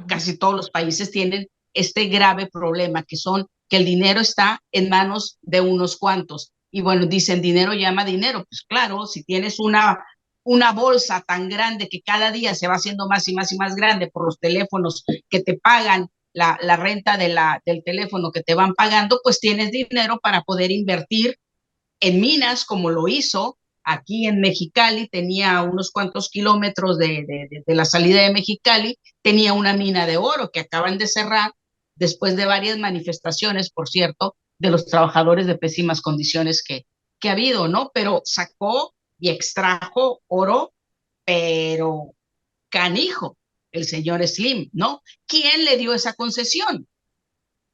Casi todos los países tienen este grave problema, que el dinero está en manos de unos cuantos. Y bueno, dicen, dinero llama dinero. Pues claro, si tienes una bolsa tan grande que cada día se va haciendo más y más y más grande por los teléfonos que te pagan, la renta del teléfono que te van pagando, pues tienes dinero para poder invertir en minas, como lo hizo aquí en Mexicali. Tenía unos cuantos kilómetros de la salida de Mexicali, tenía una mina de oro que acaban de cerrar después de varias manifestaciones, por cierto, de los trabajadores de pésimas condiciones que ha habido, ¿no? Pero sacó y extrajo oro, pero canijo, el señor Slim, ¿no? ¿Quién le dio esa concesión?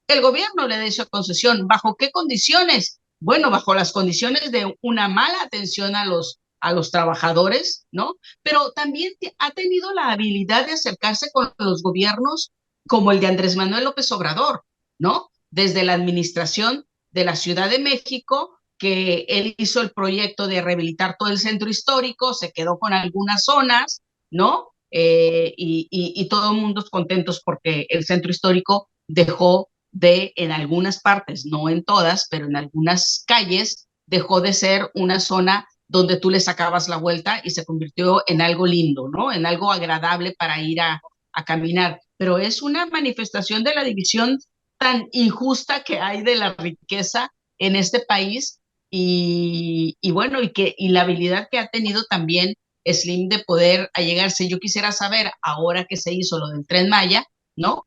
El gobierno le dio esa concesión. ¿Bajo qué condiciones? Bueno, bajo las condiciones de una mala atención a los trabajadores, ¿no? Pero también ha tenido la habilidad de acercarse con los gobiernos como el de Andrés Manuel López Obrador, ¿no? Desde la administración de la Ciudad de México, que él hizo el proyecto de rehabilitar todo el centro histórico, se quedó con algunas zonas, ¿no? Y todo el mundo contentos porque el centro histórico dejó de, en algunas partes, no en todas, pero en algunas calles, dejó de ser una zona donde tú le sacabas la vuelta y se convirtió en algo lindo, ¿no? En algo agradable para ir a caminar. Pero es una manifestación de la división tan injusta que hay de la riqueza en este país y bueno, y la habilidad que ha tenido también Slim de poder allegarse. Yo quisiera saber, ahora que se hizo lo del Tren Maya, ¿no?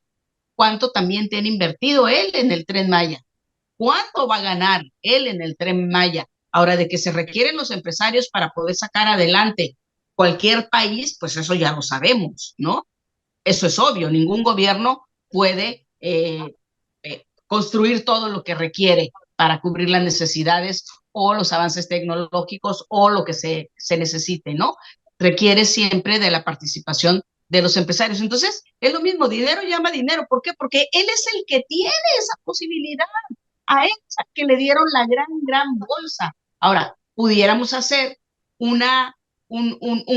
¿Cuánto también tiene invertido él en el Tren Maya? ¿Cuánto va a ganar él en el Tren Maya? Ahora, de que se requieren los empresarios para poder sacar adelante cualquier país, pues eso ya lo sabemos, ¿no? Eso es obvio, ningún gobierno puede construir todo lo que requiere para cubrir las necesidades o los avances tecnológicos o lo que se necesite, ¿no? Requiere siempre de la participación de los empresarios. Entonces, es lo mismo, dinero llama dinero. ¿Por qué? Porque él es el que tiene esa posibilidad. A él es que le dieron la gran bolsa. Ahora, pudiéramos hacer un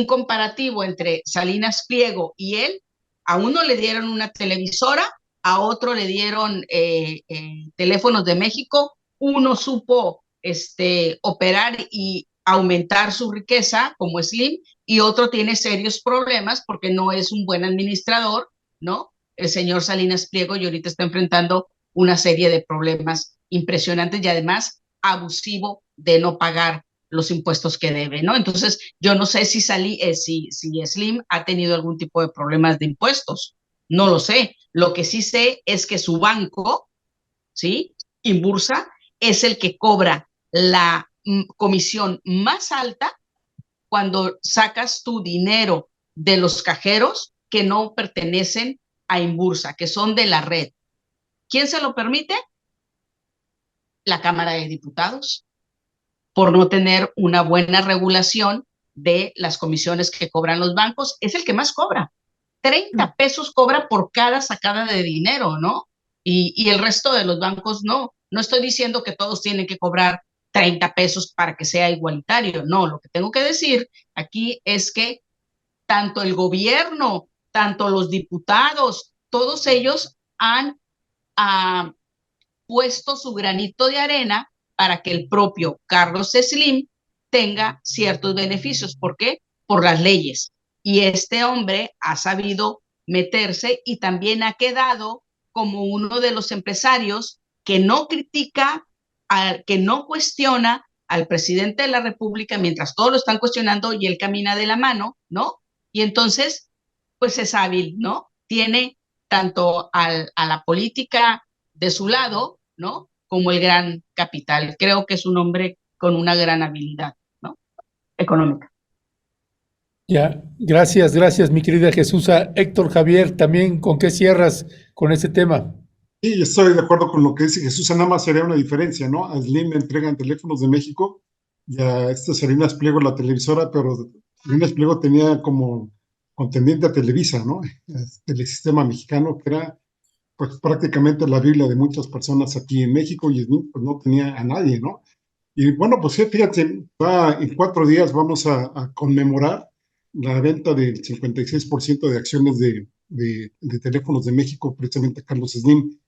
comparativo entre Salinas Pliego y él. A uno le dieron una televisora, a otro le dieron teléfonos de México, uno supo operar y aumentar su riqueza como Slim y otro tiene serios problemas porque no es un buen administrador, ¿no? El señor Salinas Pliego y ahorita está enfrentando una serie de problemas impresionantes y además abusivo de no pagar los impuestos que debe, ¿no? Entonces, yo no sé si Slim ha tenido algún tipo de problemas de impuestos, no lo sé. Lo que sí sé es que su banco, ¿sí? Inbursa, es el que cobra la comisión más alta cuando sacas tu dinero de los cajeros que no pertenecen a Inbursa, que son de la red. ¿Quién se lo permite? La Cámara de Diputados, por no tener una buena regulación de las comisiones que cobran los bancos. Es el que más cobra. 30 pesos cobra por cada sacada de dinero, ¿no? Y el resto de los bancos no. No estoy diciendo que todos tienen que cobrar 30 pesos para que sea igualitario. No, lo que tengo que decir aquí es que tanto el gobierno, tanto los diputados, todos ellos han puesto su granito de arena para que el propio Carlos Slim tenga ciertos beneficios. ¿Por qué? Por las leyes. Y este hombre ha sabido meterse y también ha quedado como uno de los empresarios que no critica, que no cuestiona al presidente de la República mientras todos lo están cuestionando y él camina de la mano, ¿no? Y entonces, pues es hábil, ¿no? Tiene tanto a la política de su lado, ¿no? Como el gran capital. Creo que es un hombre con una gran habilidad, ¿no? Económica. Ya, gracias, mi querida Jesús. Héctor Javier, también, ¿con qué cierras con este tema? Sí, estoy de acuerdo con lo que dice Jesús, nada más sería una diferencia, ¿no? A Slim le entregan teléfonos de México y a Salinas Pliego la televisora, pero Salinas Pliego tenía como contendiente a Televisa, ¿no? El sistema mexicano, que era pues prácticamente la Biblia de muchas personas aquí en México y Slim pues no tenía a nadie, ¿no? Y bueno, pues fíjate, en 4 días vamos a conmemorar la venta del 56% de acciones de teléfonos de México, precisamente a Carlos Slim.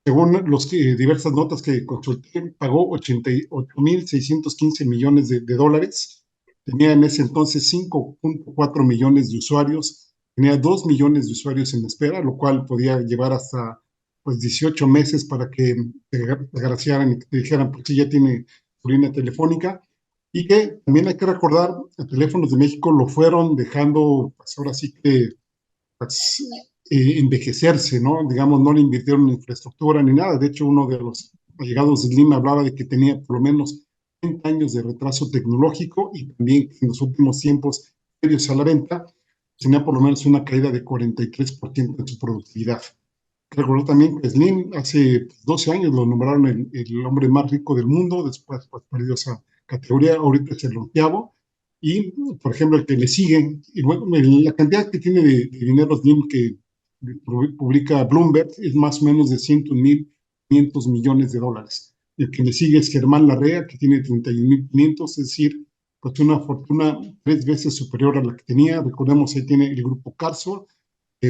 Según diversas notas que consulté, pagó 88.615 millones de dólares. Tenía en ese entonces 5.4 millones de usuarios. Tenía 2 millones de usuarios en espera, lo cual podía llevar hasta pues 18 meses para que te agraciaran y te dijeran, pues sí, ya tiene su línea telefónica. Y que también hay que recordar, a Teléfonos de México lo fueron dejando, pues ahora sí que pues, envejecerse, ¿no? Digamos, no le invirtieron en infraestructura ni nada. De hecho, uno de los allegados de Slim hablaba de que tenía por lo menos 30 años de retraso tecnológico y también en los últimos tiempos previos a la venta tenía por lo menos una caída de 43% de su productividad. Recordó también que Slim hace 12 años lo nombraron el hombre más rico del mundo, después pues, perdió esa categoría, ahorita es el 11º. Y, por ejemplo, el que le sigue, y bueno, la cantidad que tiene de dinero Slim que publica Bloomberg es más o menos de 101.500 millones de dólares. El que le sigue es Germán Larrea, que tiene 31.500, es decir, pues una fortuna 3 veces superior a la que tenía. Recordemos, ahí tiene el grupo Carso,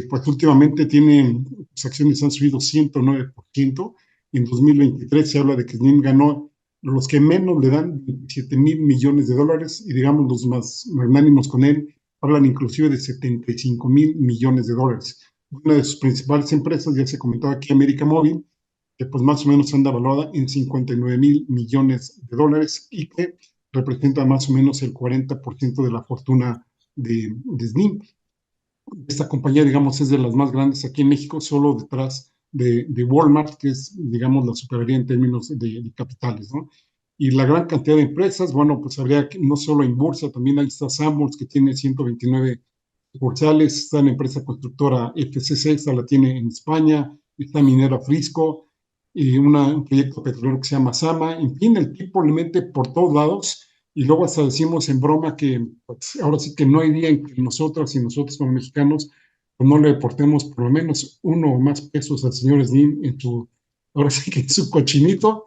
pues últimamente sus acciones han subido 109%. En 2023 se habla de que Slim ganó, los que menos le dan, 27,000 millones de dólares, y digamos los más magnánimos con él hablan inclusive de 75,000 millones de dólares. Una de sus principales empresas, ya se comentaba aquí, América Móvil, que pues más o menos anda valuada en 59,000 millones de dólares y que representa más o menos el 40% de la fortuna de Slim. Esta compañía, digamos, es de las más grandes aquí en México, solo detrás de Walmart, que es, digamos, la superaría en términos de capitales, ¿no? Y la gran cantidad de empresas, bueno, pues habría que, no solo en bolsa, también ahí está Sanborns, que tiene 129 sucursales, está la empresa constructora FCC, esta la tiene en España, está Minera Frisco, y un proyecto petrolero que se llama Sama. En fin, el tipo le mete por todos lados, y luego hasta decimos en broma que pues, ahora sí que no hay día en que nosotras y nosotros como mexicanos pues, no le deportemos por lo menos 1 o más pesos al señor Slim ahora sí que en su cochinito,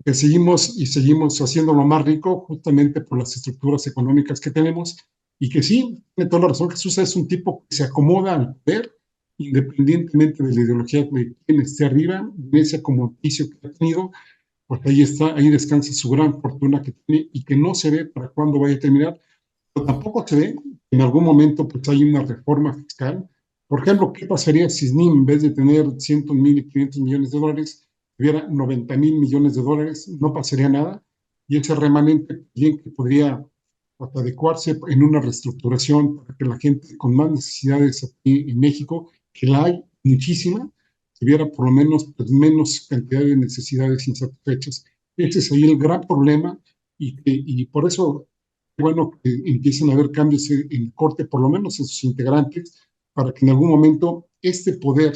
que seguimos haciéndolo más rico justamente por las estructuras económicas que tenemos, y que sí, tiene toda la razón. Jesús es un tipo que se acomoda al poder independientemente de la ideología de quien esté arriba, en ese acomodicio que ha tenido, pues ahí está, ahí descansa su gran fortuna que tiene y que no se ve para cuándo vaya a terminar, pero tampoco se ve que en algún momento pues hay una reforma fiscal. Por ejemplo, ¿qué pasaría si Slim, en vez de tener 100,000 y 500 millones de dólares, tuviera 90,000 millones de dólares? No pasaría nada, y ese remanente bien que podría pues, adecuarse en una reestructuración para que la gente con más necesidades aquí en México, que la hay muchísima, tuviera por lo menos pues, menos cantidad de necesidades insatisfechas. Ese es ahí el gran problema, y por eso bueno que empiecen a haber cambios en el corte, por lo menos en sus integrantes, para que en algún momento este poder,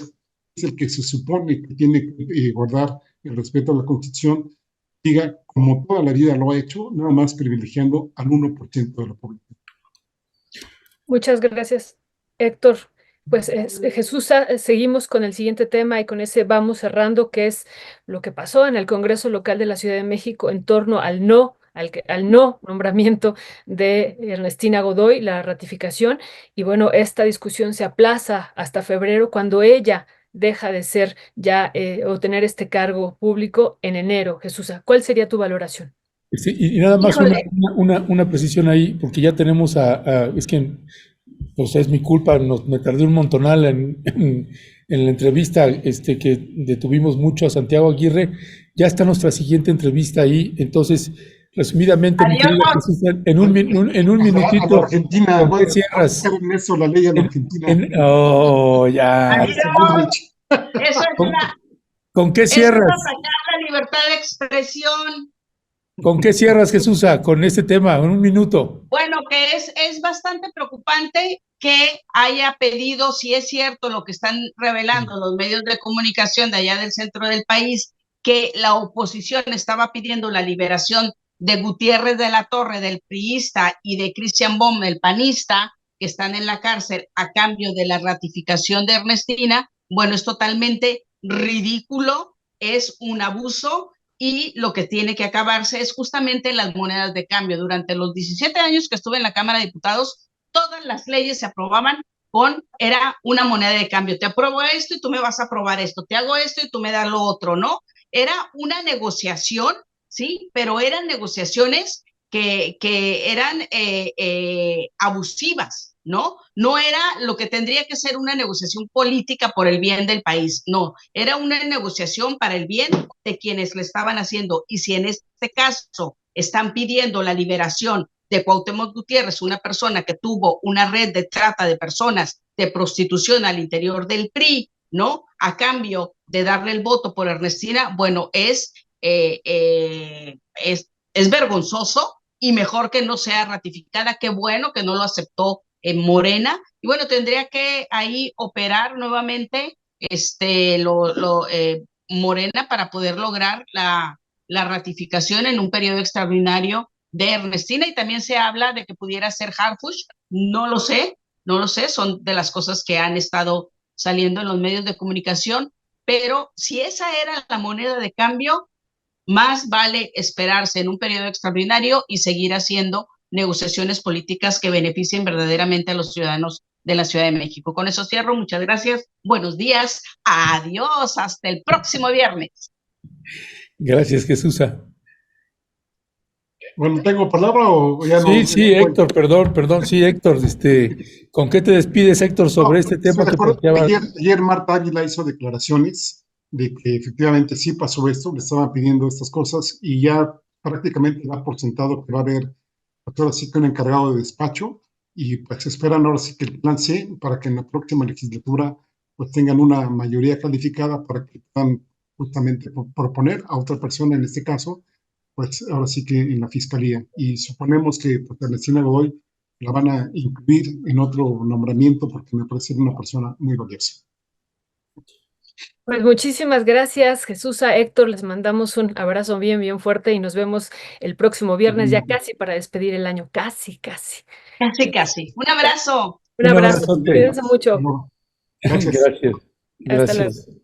es el que se supone que tiene que guardar el respeto a la Constitución, diga, como toda la vida lo ha hecho, nada más privilegiando al 1% de la población. Muchas gracias, Héctor. Pues Jesús, seguimos con el siguiente tema y con ese vamos cerrando, que es lo que pasó en el Congreso local de la Ciudad de México en torno al no nombramiento de Ernestina Godoy, la ratificación. Y bueno, esta discusión se aplaza hasta febrero, cuando ella deja de ser ya o tener este cargo público en enero. Jesús, ¿cuál sería tu valoración? Sí, y nada más Híjole, una precisión ahí, porque ya tenemos es que pues es mi culpa, me tardé un montonal en la entrevista que detuvimos mucho a Santiago Aguirre. Ya está nuestra siguiente entrevista ahí, entonces, resumidamente, mi querida adiós. Jesús, en un A minutito, Argentina, ¿con qué bueno, cierras? en eso la ley en Argentina. Oh, ya. Adiós. Eso ¿Con qué es cierras? atacar la libertad de expresión. ¿Con qué cierras, Jesús, con este tema? En un minuto. Bueno, que es bastante preocupante que haya pedido, si es cierto lo que están revelando los medios de comunicación de allá del centro del país, que la oposición estaba pidiendo la liberación de Gutiérrez de la Torre, del priista, y de Cristian Bomm, el panista, que están en la cárcel a cambio de la ratificación de Ernestina. Bueno, es totalmente ridículo, es un abuso, y lo que tiene que acabarse es justamente las monedas de cambio. Durante los 17 años que estuve en la Cámara de Diputados, todas las leyes se aprobaban era una moneda de cambio. Te apruebo esto y tú me vas a aprobar esto. Te hago esto y tú me das lo otro, ¿no? Era una negociación, ¿sí? Pero eran negociaciones que eran abusivas, ¿no? No era lo que tendría que ser una negociación política por el bien del país, no, era una negociación para el bien de quienes le estaban haciendo. Y si en este caso están pidiendo la liberación de Cuauhtémoc Gutiérrez, una persona que tuvo una red de trata de personas, de prostitución al interior del PRI, ¿no? A cambio de darle el voto por Ernestina, bueno, es vergonzoso, y mejor que no sea ratificada. Qué bueno que no lo aceptó Morena, y bueno, tendría que ahí operar nuevamente Morena para poder lograr la ratificación en un periodo extraordinario de Ernestina. Y también se habla de que pudiera ser Harfuch, no lo sé, son de las cosas que han estado saliendo en los medios de comunicación, pero si esa era la moneda de cambio, más vale esperarse en un periodo extraordinario y seguir haciendo negociaciones políticas que beneficien verdaderamente a los ciudadanos de la Ciudad de México. Con eso cierro, muchas gracias, buenos días, adiós, hasta el próximo viernes. Gracias, Jesús. Bueno, ¿tengo palabra o ya no? Sí, Héctor, perdón, sí, Héctor, ¿con qué te despides, Héctor, sobre este tema que planteaba? Ayer Marta Águila hizo declaraciones de que efectivamente sí pasó esto, le estaban pidiendo estas cosas y ya prácticamente da por sentado que va a haber, pues ahora sí que un encargado de despacho y pues esperan ahora sí que el plan C para que en la próxima legislatura pues tengan una mayoría calificada para que puedan justamente proponer a otra persona, en este caso, pues ahora sí que en la fiscalía. Y suponemos que pues, Ernestina Godoy la van a incluir en otro nombramiento porque me parece una persona muy valiosa. Pues muchísimas gracias, Jesús, a Héctor, les mandamos un abrazo bien, bien fuerte y nos vemos el próximo viernes, ya casi para despedir el año, casi. Casi. Un abrazo. Un abrazo, cuídense mucho. Gracias. Hasta luego.